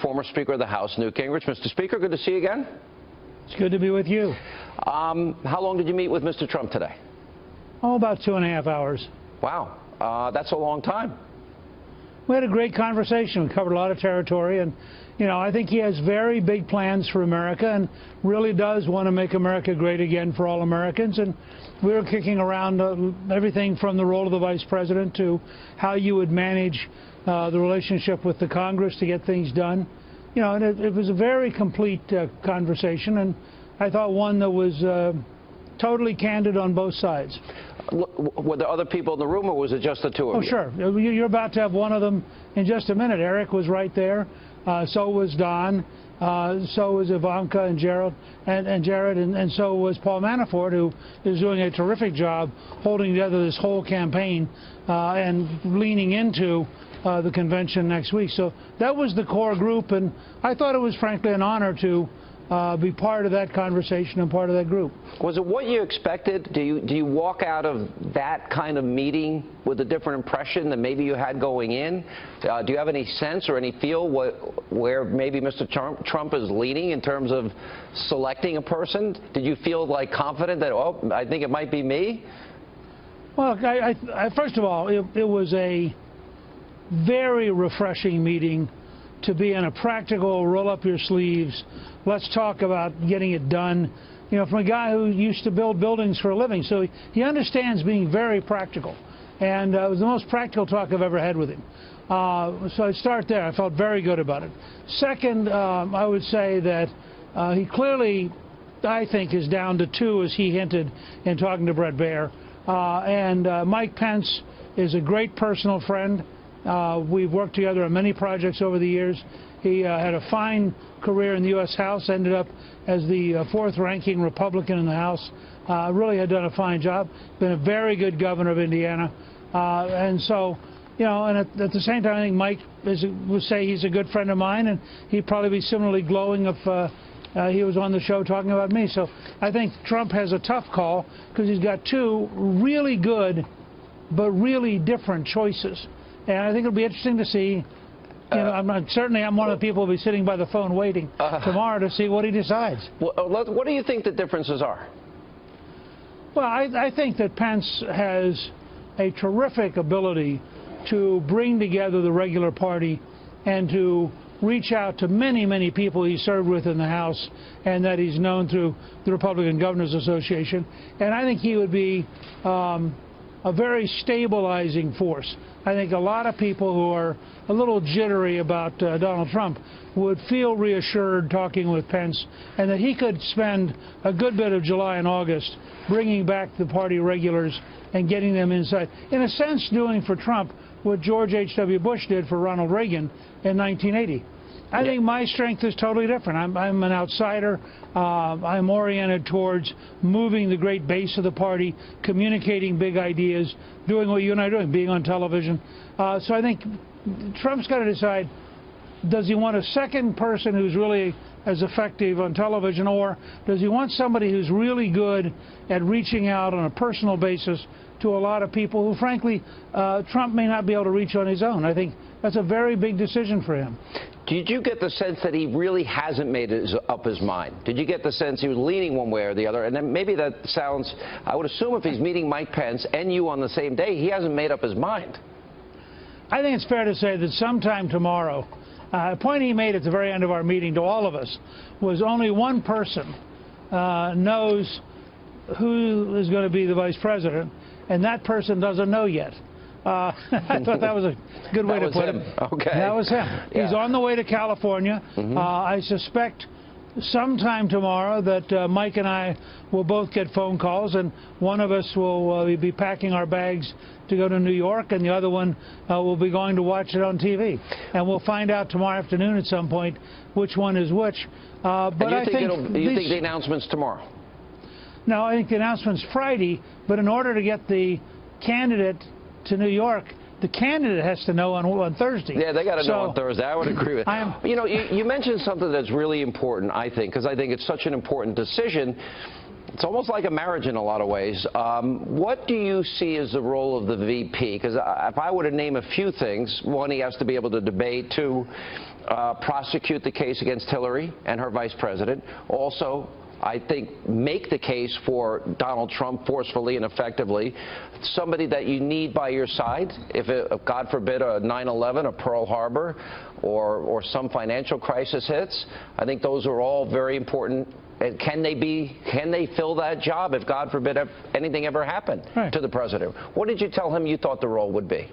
former Speaker of the House, Newt Gingrich. Mr. Speaker, good to see you again. It's good to be with you. How long did you meet with Mr. Trump today? Oh, about 2.5 hours. Wow, that's a long time. We had a great conversation. We covered a lot of territory, and I think he has very big plans for America and really does want to make America great again for all Americans. And we were kicking around everything from the role of the vice president to how you would manage the relationship with the Congress to get things done. And it was a very complete conversation, and I thought one that was totally candid on both sides. Were there other people in the room, or was it just the two of you? Oh, sure. You're about to have one of them in just a minute. Eric was right there. So was Don. So was Ivanka and Jared, and so was Paul Manafort, who is doing a terrific job holding together this whole campaign and leaning into the convention next week. So that was the core group, and I thought it was, frankly, an honor to be part of that conversation and part of that group. Was it what you expected? Do you walk out of that kind of meeting with a different impression than maybe you had going in? Do you have any sense or any feel where maybe Mr. Trump is leaning in terms of selecting a person? Did you feel like confident that, oh, I think it might be me? Well, first of all, it was a very refreshing meeting to be in a practical, roll up your sleeves, let's talk about getting it done, from a guy who used to build buildings for a living. So he understands being very practical. And it was the most practical talk I've ever had with him. So I'd start there. I felt very good about it. Second, I would say that he clearly, I think, is down to two, as he hinted in talking to Bret Baier. And Mike Pence is a great personal friend. We've worked together on many projects over the years. He had a fine career in the U.S. House, ended up as the fourth-ranking Republican in the House. Really had done a fine job. Been a very good governor of Indiana. And so, and at the same time, I think Mike would say he's a good friend of mine, and he'd probably be similarly glowing if he was on the show talking about me. So I think Trump has a tough call because he's got two really good but really different choices. And I think it'll be interesting to see. I'm one of the people who'll be sitting by the phone waiting tomorrow to see what he decides. What do you think the differences are? Well, I think that Pence has a terrific ability to bring together the regular party and to reach out to many, many people he served with in the House and that he's known through the Republican Governors Association. And I think he would be a very stabilizing force. I think a lot of people who are a little jittery about Donald Trump would feel reassured talking with Pence, and that he could spend a good bit of July and August bringing back the party regulars and getting them inside. In a sense, doing for Trump what George H.W. Bush did for Ronald Reagan in 1980. I think my strength is totally different. I'm an outsider. I'm oriented towards moving the great base of the party, communicating big ideas, doing what you and I are doing, being on television. So I think Trump's got to decide, does he want a second person who's really as effective on television, or does he want somebody who's really good at reaching out on a personal basis to a lot of people who, frankly, Trump may not be able to reach on his own? I think that's a very big decision for him. Did you get the sense that he really hasn't made up his mind? Did you get the sense he was leaning one way or the other? And then maybe that sounds, I would assume if he's meeting Mike Pence and you on the same day, he hasn't made up his mind. I think it's fair to say that sometime tomorrow, a point he made at the very end of our meeting to all of us was only one person knows who is going to be the vice president, and that person doesn't know yet. I thought that was a good way to put it. Okay. That was him. Yeah. He's on the way to California. I suspect sometime tomorrow that Mike and I will both get phone calls, and one of us will be packing our bags to go to New York, and the other one will be going to watch it on TV. And we'll find out tomorrow afternoon at some point which one is which. But you think the announcement's tomorrow? No, I think the announcement's Friday, but in order to get the candidate to New York, the candidate has to know on Thursday. Yeah, they got to know on Thursday. I would agree with that. You mentioned something that's really important, I think, because I think it's such an important decision. It's almost like a marriage in a lot of ways. What do you see as the role of the VP? Because if I were to name a few things, one, he has to be able to debate. Two, prosecute the case against Hillary and her vice president. Also, I think, make the case for Donald Trump forcefully and effectively, somebody that you need by your side if God forbid, a 9/11, a Pearl Harbor, or some financial crisis hits. I think those are all very important. And can they fill that job if, God forbid, anything ever happened to the president? What did you tell him you thought the role would be?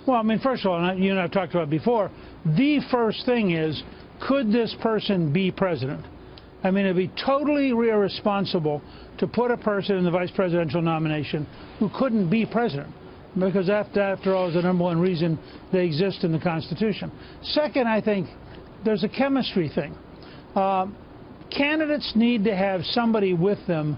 Well, I mean, first of all, and you and I have talked about it before, the first thing is, could this person be president? I mean, it'd be totally irresponsible to put a person in the vice presidential nomination who couldn't be president, because after all, is the number one reason they exist in the Constitution. Second, I think there's a chemistry thing. Candidates need to have somebody with them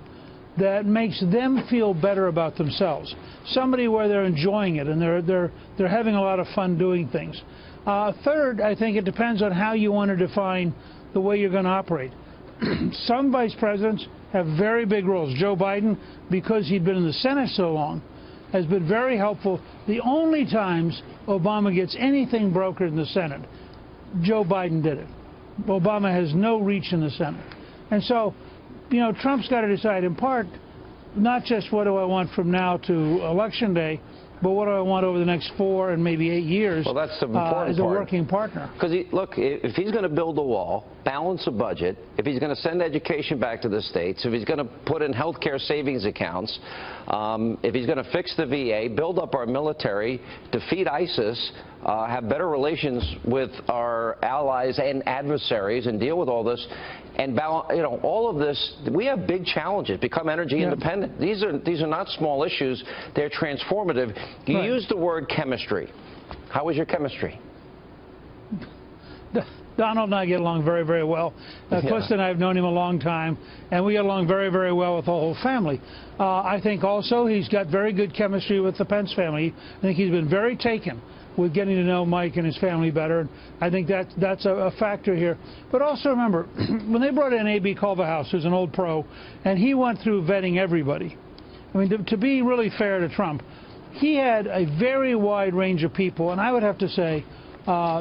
that makes them feel better about themselves. Somebody where they're enjoying it and they're having a lot of fun doing things. Third, I think it depends on how you want to define the way you're going to operate. Some vice presidents have very big roles. Joe Biden, because he'd been in the Senate so long, has been very helpful. The only times Obama gets anything brokered in the Senate, Joe Biden did it. Obama has no reach in the Senate. And so, you know, Trump's got to decide in part, not just what do I want from now to Election Day, but what do I want over the next 4 and maybe 8 years. Well, that's the important part. As a working partner. Because, look, if he's going to build a wall, balance a budget, if he's going to send education back to the states, if he's going to put in health care savings accounts, if he's going to fix the VA, build up our military, defeat ISIS, have better relations with our allies and adversaries, and deal with all this, and balance, you know, all of this, we have big challenges. Become energy independent. These are not small issues. They're transformative. You used the word chemistry. How was your chemistry? Donald and I get along very, very well. Clifton and I have known him a long time, and we get along very, very well with the whole family. I think also he's got very good chemistry with the Pence family. I think he's been very taken with getting to know Mike and his family better. I think that's a factor here. But also remember, when they brought in A.B. Culverhouse, who's an old pro, and he went through vetting everybody. I mean, to be really fair to Trump, he had a very wide range of people, and I would have to say,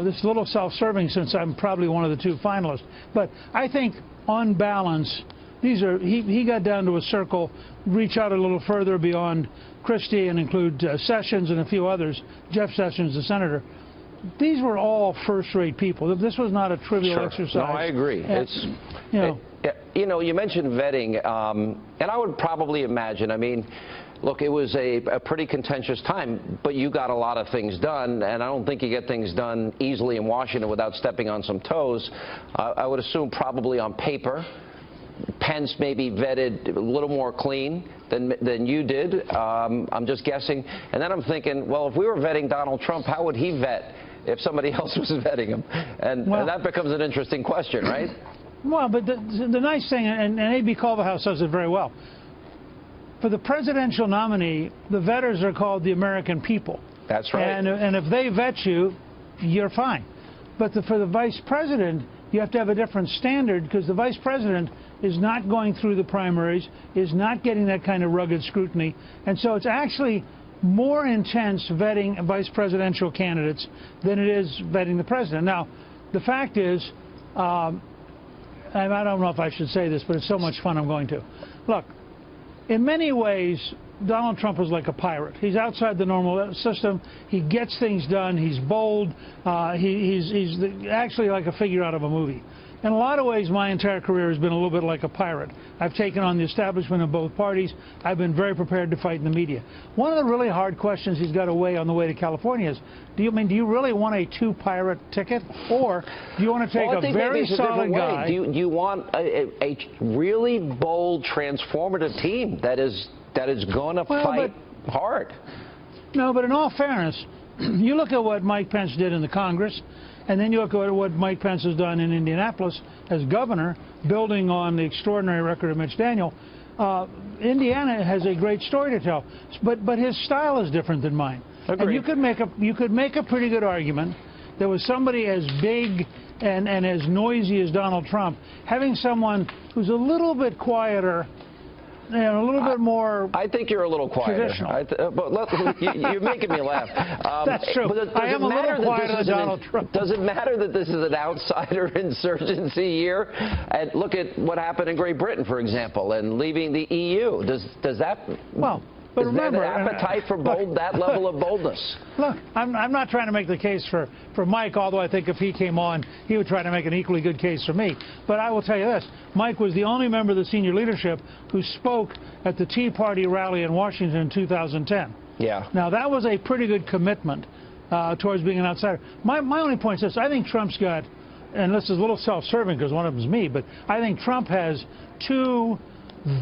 this is a little self-serving since I'm probably one of the 2 finalists, but I think on balance, he got down to a circle, reach out a little further beyond Christie and include Sessions and a few others, Jeff Sessions, the senator. These were all first-rate people. This was not a trivial exercise. No, I agree. It's, you know, you mentioned vetting, and I would probably imagine, I mean, look, it was a pretty contentious time, but you got a lot of things done, and I don't think you get things done easily in Washington without stepping on some toes. I would assume probably on paper, Pence maybe vetted a little more clean than you did. I'm just guessing. And then I'm thinking, well, if we were vetting Donald Trump, how would he vet if somebody else was vetting him? And that becomes an interesting question, right? Well, but the nice thing, and A.B. Culverhouse says it very well, for the presidential nominee, the vetters are called the American people. That's right. And if they vet you, you're fine. But for the vice president, you have to have a different standard, because the vice president is not going through the primaries, is not getting that kind of rugged scrutiny. And so it's actually more intense vetting vice presidential candidates than it is vetting the president. Now, the fact is, I don't know if I should say this, but it's so much fun I'm going to. Look, in many ways, Donald Trump is like a pirate. He's outside the normal system. He gets things done. He's bold. He's actually like a figure out of a movie. In a lot of ways, my entire career has been a little bit like a pirate. I've taken on the establishment of both parties. I've been very prepared to fight in the media. One of the really hard questions he's got to weigh on the way to California is, do you really want a 2-pirate ticket, or do you want to take a very solid guy? Do you want a really bold, transformative team that is going to fight hard? No, but in all fairness, you look at what Mike Pence did in the Congress, and then you look at what Mike Pence has done in Indianapolis as governor, building on the extraordinary record of Mitch Daniel. Indiana has a great story to tell, but his style is different than mine. Agreed. And you could make a pretty good argument that with somebody as big and as noisy as Donald Trump, having someone who's a little bit quieter a little bit more. I think you're a little quieter. Traditional. But look, you're making me laugh. That's true. I am a little quieter than Donald Trump. Does it matter that this is an outsider insurgency year? And look at what happened in Great Britain, for example, and leaving the EU. Does that? Well. But remember, there an appetite for that level of boldness? Look, I'm not trying to make the case for Mike, although I think if he came on, he would try to make an equally good case for me. But I will tell you this, Mike was the only member of the senior leadership who spoke at the Tea Party rally in Washington in 2010. Yeah. Now, that was a pretty good commitment towards being an outsider. My only point is this, I think Trump's got, and this is a little self-serving because one of them is me, but I think Trump has two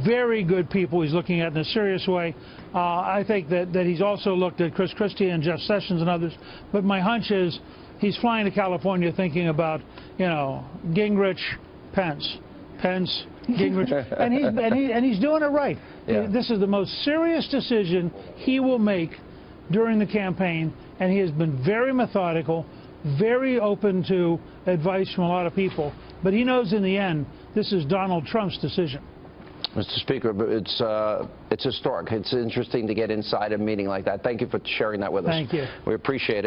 very good people he's looking at in a serious way. I think that he's also looked at Chris Christie and Jeff Sessions and others. But my hunch is he's flying to California thinking about, Gingrich, Pence, Gingrich, and he's doing it right. Yeah. This is the most serious decision he will make during the campaign, and he has been very methodical, very open to advice from a lot of people. But he knows in the end this is Donald Trump's decision. Mr. Speaker, it's historic. It's interesting to get inside a meeting like that. Thank you for sharing that with us. Thank you. We appreciate it.